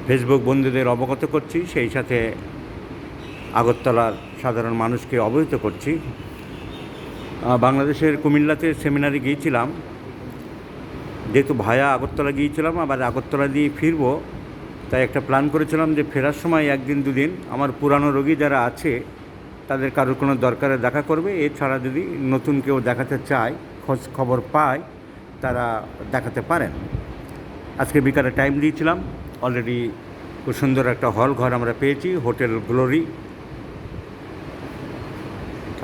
Facebook বন্ধুদের অবগত করছি, সেই সাথে আগরতলার সাধারণ মানুষকে অবহিত করছি। বাংলাদেশের কুমিল্লাতে সেমিনারে গিয়েছিলাম, যেহেতু ভায়া আগরতলা গিয়েছিলাম, আবার আগরতলা দিয়ে ফিরবো, তাই একটা প্ল্যান করেছিলাম যে ফেরার সময় একদিন দুদিন আমার পুরানো রোগী যারা আছে তাদের কারোর কোনো দরকারে দেখা করবে। এছাড়া যদি নতুন কেউ দেখাতে চায়, খোঁজ খবর পায়, তারা দেখাতে পারেন। আজকে বিকালে টাইম দিয়েছিলাম, অলরেডি খুব সুন্দর একটা হল ঘর আমরা পেয়েছি, হোটেল গ্লোরি,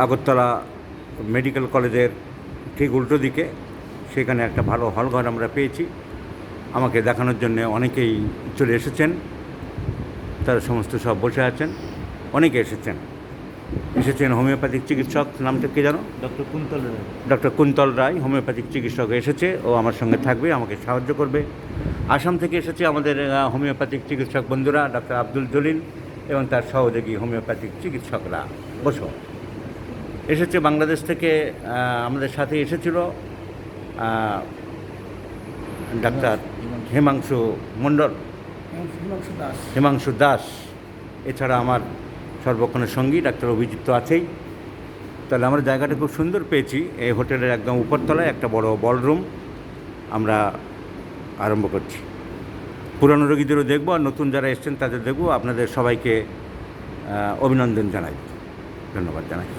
আগরতলা মেডিকেল কলেজের ঠিক উল্টো দিকে। সেখানে একটা ভালো হল ঘর আমরা পেয়েছি। আমাকে দেখানোর জন্য অনেকেই চলে এসেছেন, তারা সমস্ত সব বসে আছেন। অনেকে এসেছেন হোমিওপ্যাথিক চিকিৎসক, নামটা কে জানো? ডক্টর কুন্তল রায় হোমিওপ্যাথিক চিকিৎসক এসেছে, ও আমার সঙ্গে থাকবে, আমাকে সাহায্য করবে। আসাম থেকে এসেছে আমাদের হোমিওপ্যাথিক চিকিৎসক বন্ধুরা, ডক্টর আব্দুল জলিল এবং তার সহযোগী হোমিওপ্যাথিক চিকিৎসকরা বসো। এসেছে বাংলাদেশ থেকে, আমাদের সাথে এসেছিল ডাক্তার হিমাংশু মণ্ডল, হিমাংশু দাস। এছাড়া আমার সর্বক্ষণের সঙ্গী ডাক্তার অভিজিৎ তো আছেই। তাহলে আমরা জায়গাটা খুব সুন্দর পেয়েছি। এই হোটেলের একদম উপরতলায় একটা বড় বলরুম আমরা আরম্ভ করছি। পুরানো রোগীদেরও দেখব, আর নতুন যারা এসছেন তাদের দেখব। আপনাদের সবাইকে অভিনন্দন জানাই, ধন্যবাদ জানাই।